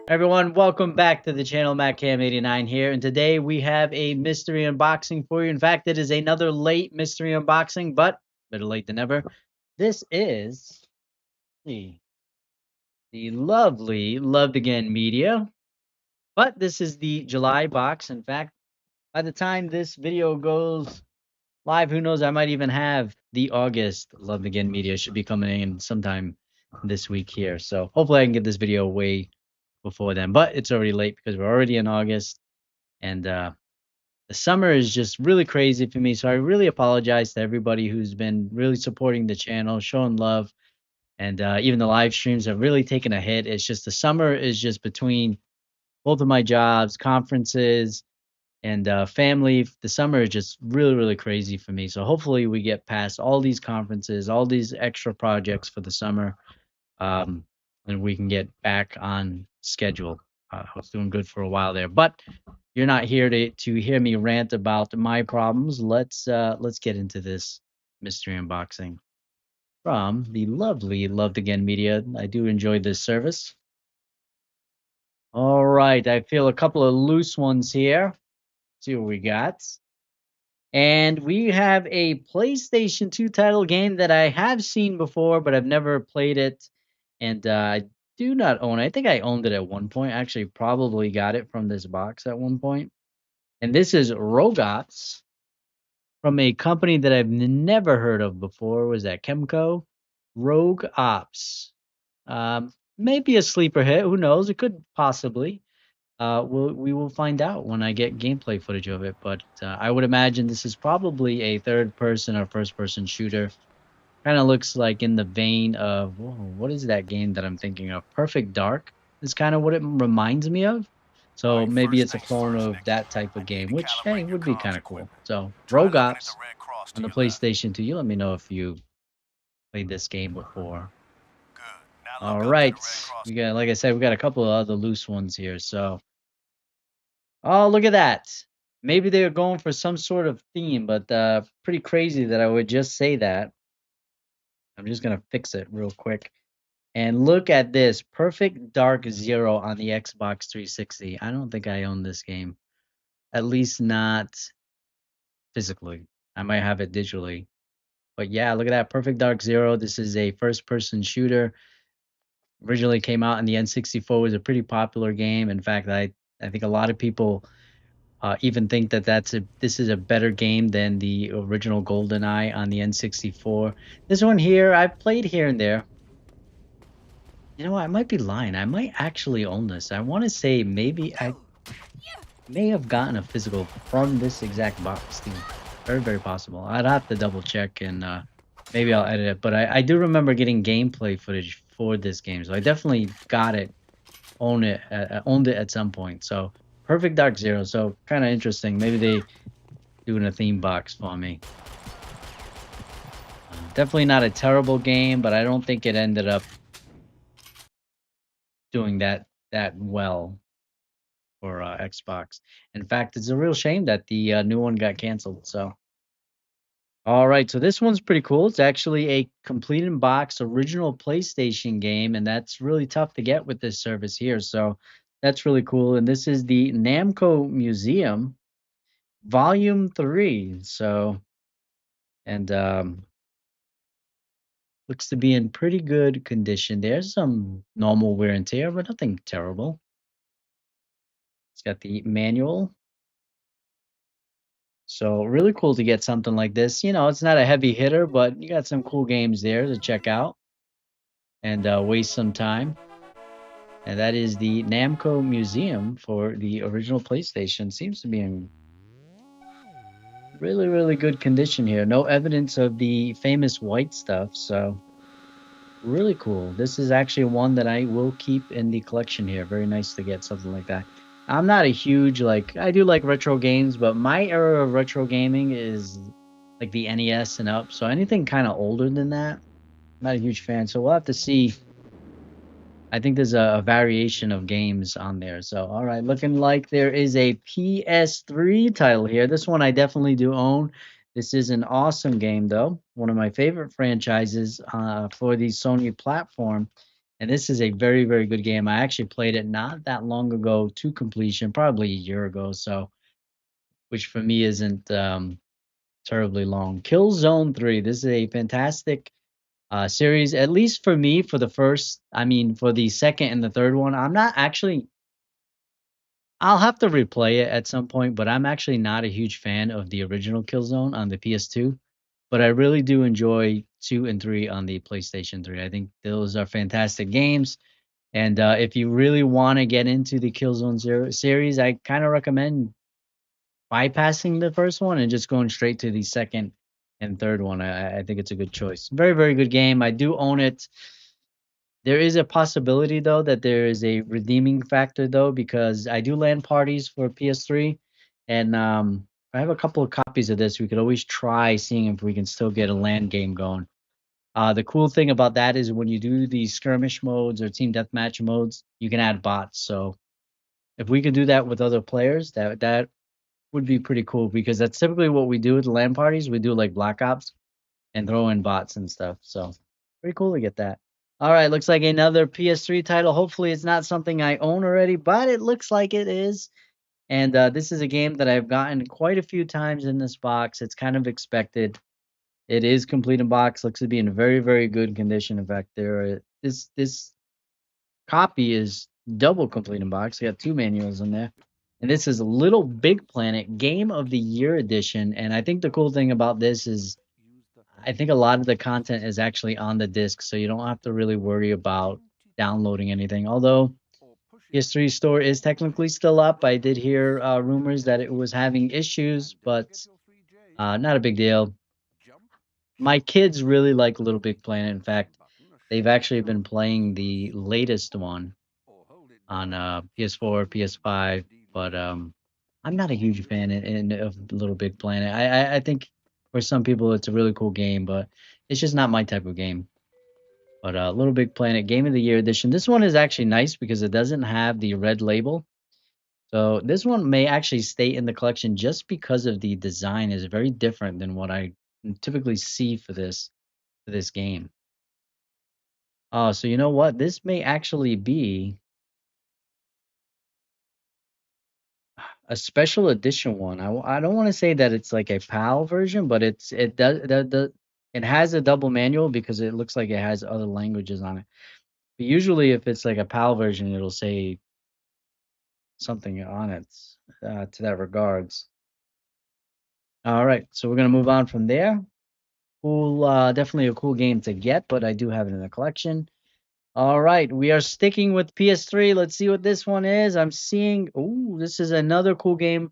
Everyone, welcome back to the channel. MattCam89 here, and today we have a mystery unboxing for you. In fact, it is another late mystery unboxing, but better late than never. This is the lovely Loved Again Media, but this is the July box. In fact, by the time this video goes live, who knows, I might even have the August Loved Again Media. Should be coming in sometime this week here, so hopefully I can get this video away before then, but it's already late because we're already in August, and the summer is just really crazy for me. So I really apologize to everybody who's been really supporting the channel, showing love, and even the live streams have really taken a hit. It's just the summer is just between both of my jobs, conferences, and family. The summer is just really crazy for me. So hopefully we get past all these conferences, all these extra projects for the summer, and we can get back on schedule. I was doing good for a while there, but you're not here to hear me rant about my problems. Let's get into this mystery unboxing from the lovely Loved Again Media. I do enjoy this service. All right, I feel a couple of loose ones here. See what we got. And we have a PlayStation 2 title game that I have seen before, but I've never played it. And I do not own it. I think I owned it at one point. Actually, probably got it from this box at one point. And this is Rogue Ops from a company that I've never heard of before. Was that Kemco? Rogue Ops. Maybe a sleeper hit. Who knows? It could possibly. We will find out when I get gameplay footage of it. But I would imagine this is probably a third-person or first-person shooter. Kind of looks like in the vein of, whoa, what is that game that I'm thinking of? Perfect Dark is kind of what it reminds me of. So maybe it's a clone of that type of game, which, hey, would be kind of cool. So Rogue Ops on the PlayStation 2. You let me know if you played this game before. All right. We got, like I said, we got a couple of other loose ones here. So, oh, look at that. Maybe they were going for some sort of theme, but pretty crazy that I would just say that. I'm just going to fix it real quick. And look at this. Perfect Dark Zero on the Xbox 360. I don't think I own this game. At least not physically. I might have it digitally. But yeah, look at that. Perfect Dark Zero. This is a first-person shooter. Originally came out in the N64. It was a pretty popular game. In fact, I think a lot of people even think that this is a better game than the original GoldenEye on the N64. This one here, I've played here and there. You know what? I might be lying. I might actually own this. I want to say maybe I may have gotten a physical from this exact box. Very possible. I'd have to double check, and maybe I'll edit it. But I do remember getting gameplay footage for this game, so I definitely got it, owned it at some point. So Perfect Dark Zero. So kind of interesting. Maybe they doing a theme box for me. Definitely not a terrible game, but I don't think it ended up doing that well for Xbox. In fact, it's a real shame that the new one got canceled. So, all right, so this one's pretty cool. It's actually a complete in box original PlayStation game, and that's really tough to get with this service here. So that's really cool. And this is the Namco Museum Volume 3. So, and looks to be in pretty good condition. There's some normal wear and tear, but nothing terrible. It's got the manual. So really cool to get something like this. You know, it's not a heavy hitter, but you got some cool games there to check out and waste some time. And that is the Namco Museum for the original PlayStation. Seems to be in really good condition here. No evidence of the famous white stuff, so really cool. This is actually one that I will keep in the collection here. Very nice to get something like that. I'm not a huge, I do like retro games, but my era of retro gaming is like the NES and up. So anything kind of older than that, I'm not a huge fan. So we'll have to see. I think there's a variation of games on there. So, all right, looking like there is a PS3 title here. This one I definitely do own. This is an awesome game, though. One of my favorite franchises for the Sony platform. And this is a very, very good game. I actually played it not that long ago to completion, probably a year ago, so which for me isn't terribly long. Killzone 3. This is a fantastic series, at least for me, for the first, I mean, for the second and the third one. I'm not actually, I'll have to replay it at some point, but I'm actually not a huge fan of the original Killzone on the PS2. But I really do enjoy 2 and 3 on the PlayStation 3. I think those are fantastic games. And if you really want to get into the Killzone series, I kind of recommend bypassing the first one and just going straight to the second and third one. I think it's a good choice. Very, very good game. I do own it. There is a possibility though that there is a redeeming factor though, because I do LAN parties for PS3, and I have a couple of copies of this. We could always try seeing if we can still get a LAN game going. The cool thing about that is when you do these skirmish modes or team deathmatch modes, you can add bots. So if we could do that with other players, that would be pretty cool, because that's typically what we do at the LAN parties. We do like Black Ops and throw in bots and stuff. So pretty cool to get that. All right, looks like another PS3 title. Hopefully, it's not something I own already, but it looks like it is. And this is a game that I've gotten quite a few times in this box. It's kind of expected. It is complete in box. Looks to be in very, very good condition. In fact, this copy is double complete in box. You got two manuals in there. And this is Little Big Planet Game of the Year edition. And I think the cool thing about this is I think a lot of the content is actually on the disc, so you don't have to really worry about downloading anything. Although PS3 Store is technically still up. I did hear rumors that it was having issues, but not a big deal. My kids really like Little Big Planet. In fact, they've actually been playing the latest one on PS4, PS5, but I'm not a huge fan of Little Big Planet. I think for some people it's a really cool game, but it's just not my type of game. But Little Big Planet Game of the Year edition. This one is actually nice because it doesn't have the red label. So this one may actually stay in the collection just because of the design is very different than what I typically see for this game. Oh, so you know what? This may actually be a special edition one. I don't want to say that it's like a PAL version, but it does it has a double manual because it looks like it has other languages on it. But usually, if it's like a PAL version, it'll say something on it to that regards. All right, so we're gonna move on from there. Cool, definitely a cool game to get, but I do have it in the collection. All right, we are sticking with PS3. Let's see what this one is. I'm seeing, oh, this is another cool game,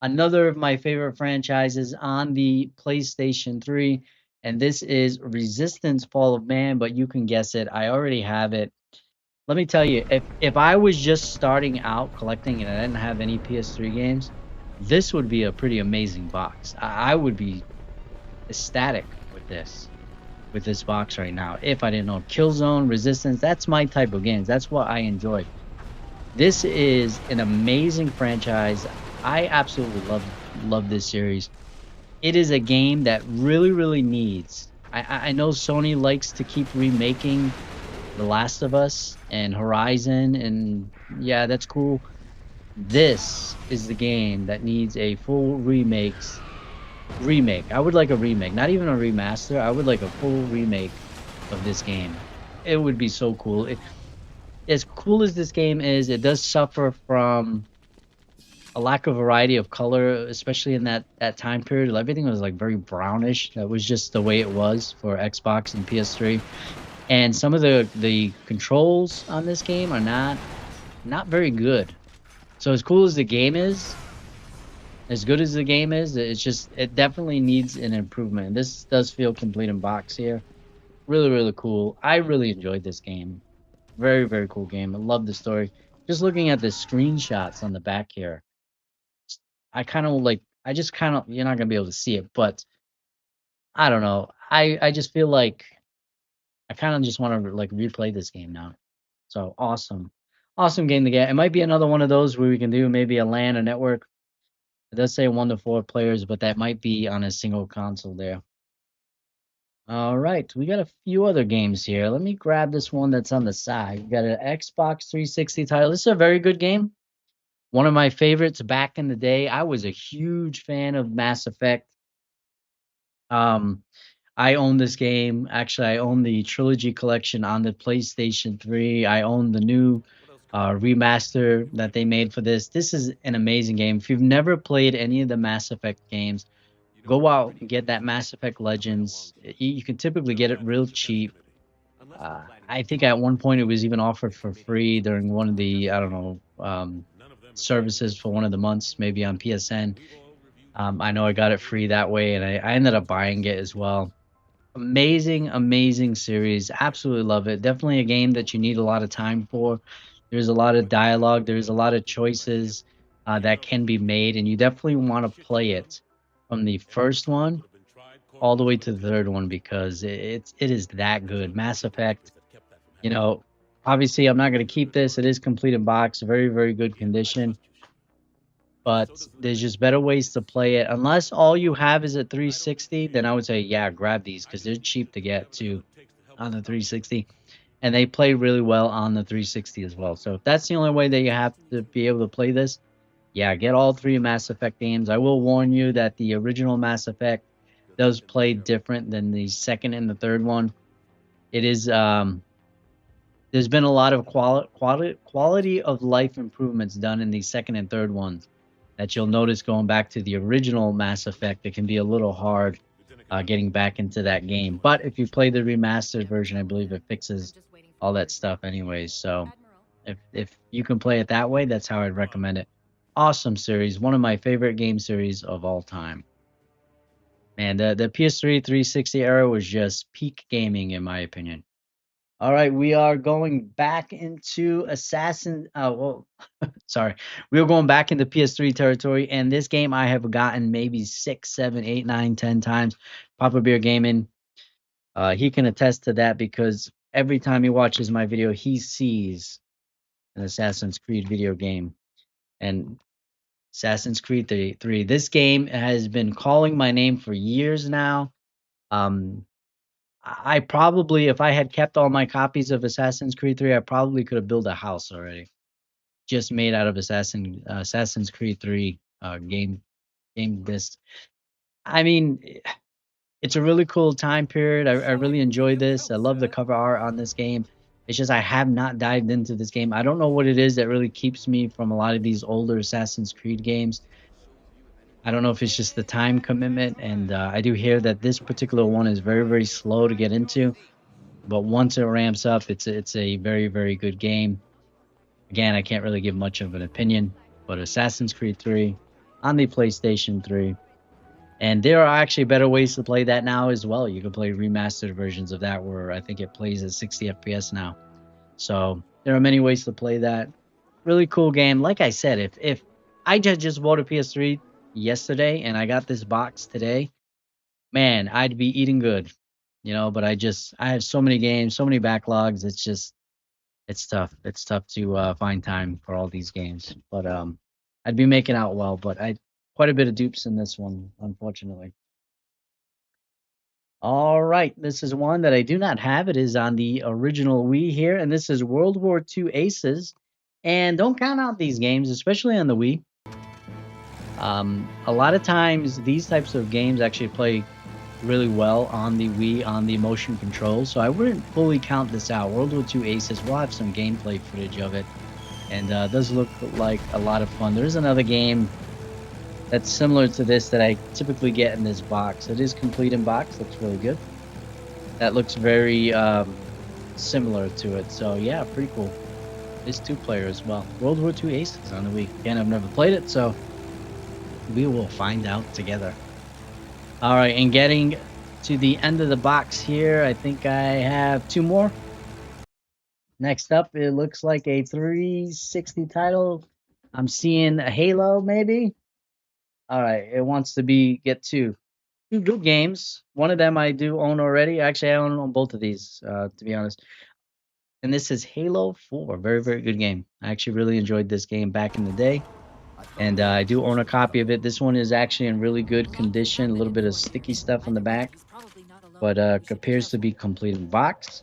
another of my favorite franchises on the PlayStation 3, and this is Resistance: Fall of Man, but you can guess it. I already have it. Let me tell you, if I was just starting out collecting and I didn't have any PS3 games, this would be a pretty amazing box. I would be ecstatic with this box right now. If I didn't know Killzone, Resistance, that's my type of games. That's what I enjoy. This is an amazing franchise. I absolutely love this series. It is a game that really needs. I know Sony likes to keep remaking The Last of Us and Horizon, and yeah, that's cool. This is the game that needs a full remake. I would like a remake, not even a remaster. I would like a full remake of this game. It would be so cool. As cool as this game is, it does suffer from a lack of variety of color, especially in that time period. Everything was like very brownish. That was just the way it was for Xbox and PS3. And some of the controls on this game are not very good. So as cool as the game is, as good as the game is, it definitely needs an improvement. This does feel complete in box here. Really cool. I really enjoyed this game. Very cool game. I love the story. Just looking at the screenshots on the back here, I kind of like. I just kind of you're not gonna be able to see it, but I don't know. I just feel like I kind of just want to like replay this game now. So awesome game to get. It might be another one of those where we can do maybe a LAN, a network. It does say 1 to 4 players, but that might be on a single console there. All right, we got a few other games here. Let me grab this one that's on the side. We got an Xbox 360 title. This is a very good game. One of my favorites back in the day. I was a huge fan of Mass Effect. I own this game. Actually, I own the Trilogy Collection on the PlayStation 3. I own the new remaster that they made for this. This is an amazing game. If you've never played any of the Mass Effect games, go out and get that Mass Effect Legends. You can typically get it real cheap. I think at one point it was even offered for free during one of the, I don't know, services for one of the months, maybe on PSN. I know I got it free that way, and I ended up buying it as well. Amazing, amazing series. Absolutely love it. Definitely a game that you need a lot of time for. There's a lot of dialogue. There's a lot of choices that can be made, and you definitely want to play it from the first one all the way to the third one because it is that good. Mass Effect, you know, obviously I'm not going to keep this. It is complete in box, very, very good condition. But there's just better ways to play it. Unless all you have is a 360, then I would say, yeah, grab these because they're cheap to get too on the 360. And they play really well on the 360 as well. So if that's the only way that you have to be able to play this, yeah, get all 3 Mass Effect games. I will warn you that the original Mass Effect does play different than the second and the third one. It is there's been a lot of quality of life improvements done in the second and third ones that you'll notice going back to the original Mass Effect. It can be a little hard getting back into that game. But if you play the remastered version, I believe it fixes all that stuff anyways. So if you can play it that way, that's how I'd recommend it. Awesome series. One of my favorite game series of all time. Man, the PS3 360 era was just peak gaming in my opinion. All right, we are going back into sorry. We are going back into PS3 territory, and this game I have gotten maybe 6, 7, 8, 9, 10 times. Papa Bear Gaming, he can attest to that because every time he watches my video, he sees an Assassin's Creed video game. And Assassin's Creed 3. This game has been calling my name for years now. I probably, if I had kept all my copies of Assassin's Creed 3, I probably could have built a house already, just made out of Assassin's Creed 3 game disc. I mean, it's a really cool time period. I really enjoy this. I love the cover art on this game. It's just I have not dived into this game. I don't know what it is that really keeps me from a lot of these older Assassin's Creed games. I don't know if it's just the time commitment, and I do hear that this particular one is very, very slow to get into. But once it ramps up, it's a very, very good game. Again, I can't really give much of an opinion, but Assassin's Creed 3 on the PlayStation 3. And there are actually better ways to play that now as well. You can play remastered versions of that where I think it plays at 60 FPS now. So there are many ways to play that. Really cool game. Like I said, if I just bought a PS3 yesterday and I got this box today, man, I'd be eating good. But I have so many games, so many backlogs. It's tough. It's tough to find time for all these games. But I'd be making out well. But I quite a bit of dupes in this one, unfortunately. All right, this is one that I do not have. It is on the original Wii here, and this is World War II Aces. And don't count out these games, especially on the Wii. A lot of times, these types of games actually play really well on the Wii, on the motion controls, so I wouldn't fully count this out. World War II Aces, we'll have some gameplay footage of it, and it does look like a lot of fun. There's another game that's similar to this that I typically get in this box. It is complete in box, looks really good. That looks very similar to it, so yeah, pretty cool. It's 2-player as well. World War II Aces on the Wii. Again, I've never played it, so we will find out together. All right, and getting to the end of the box here, I think I have 2 more. Next up, it looks like a 360 title. I'm seeing a Halo, maybe. All right, it wants to get 2 good games. One of them I do own already. Actually, I own both of these, to be honest. And this is Halo 4. Very, very good game. I actually really enjoyed this game back in the day. And I do own a copy of it. This one is actually in really good condition. A little bit of sticky stuff on the back, but appears to be complete in box.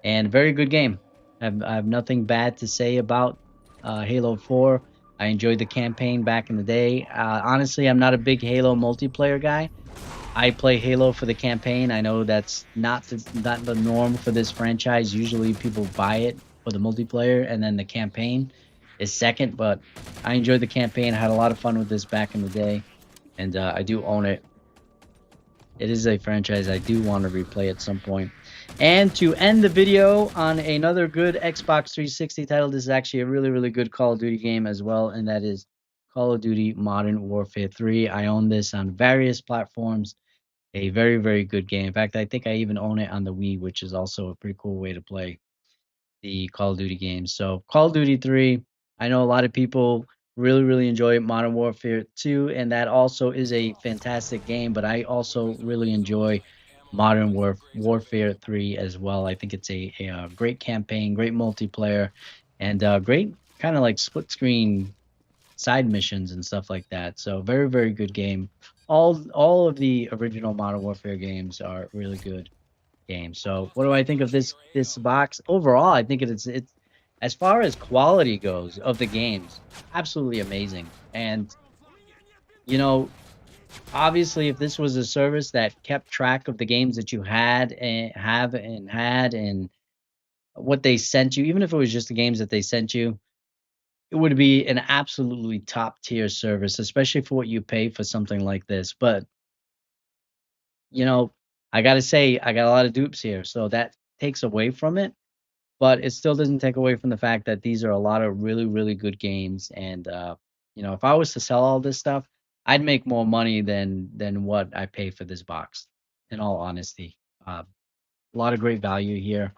And very good game. I have nothing bad to say about Halo 4. I enjoyed the campaign back in the day. Honestly, I'm not a big Halo multiplayer guy. I play Halo for the campaign. I know that's not the norm for this franchise. Usually people buy it for the multiplayer and then the campaign is second, but I enjoyed the campaign. I had a lot of fun with this back in the day, and I do own it. It is a franchise I do want to replay at some point. And to end the video on another good Xbox 360 title, this is actually a really, really good Call of Duty game as well, and that is Call of Duty Modern Warfare 3. I own this on various platforms. A very, very good game. In fact, I think I even own it on the Wii, which is also a pretty cool way to play the Call of Duty games. So Call of Duty 3, I know a lot of people really, really enjoy Modern Warfare 2, and that also is a fantastic game, but I also really enjoy Warfare 3 as well. I think it's a great campaign, great multiplayer, and great kind of like split screen side missions and stuff like that. So very, very good game. All of the original Modern Warfare games are really good game. So what do I think of this box? Overall, I think it's as far as quality goes of the games, absolutely amazing. And you know, obviously if this was a service that kept track of the games that you had and have and had and what they sent you, even if it was just the games that they sent you, it would be an absolutely top tier service, especially for what you pay for something like this. But you know, I gotta say, I got a lot of dupes here, so that takes away from it. But it still doesn't take away from the fact that these are a lot of really, really good games. And if I was to sell all this stuff, I'd make more money than what I pay for this box. In all honesty, a lot of great value here.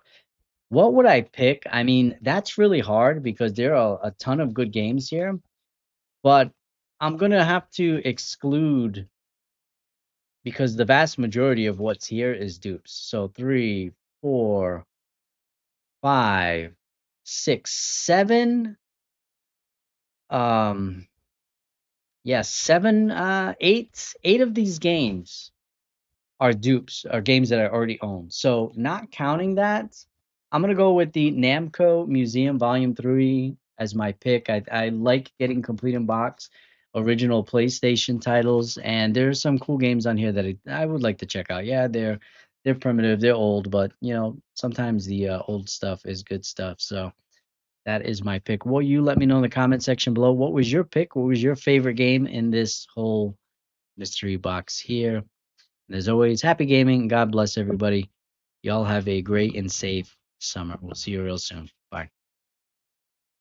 What would I pick? I mean, that's really hard because there are a ton of good games here. But I'm gonna have to exclude because the vast majority of what's here is dupes. So 3, 4, 5, 6, 7. Um, yeah, 7, 8 of these games are dupes, are games that I already own. So not counting that, I'm gonna go with the Namco Museum Volume 3 as my pick. I like getting complete in box original PlayStation titles, and there's some cool games on here that I would like to check out. Yeah, they're primitive, they're old, but sometimes the old stuff is good stuff. So that is my pick. Well, you let me know in the comment section below. What was your pick? What was your favorite game in this whole mystery box here? And as always, happy gaming. God bless everybody. Y'all have a great and safe summer. We'll see you real soon. Bye.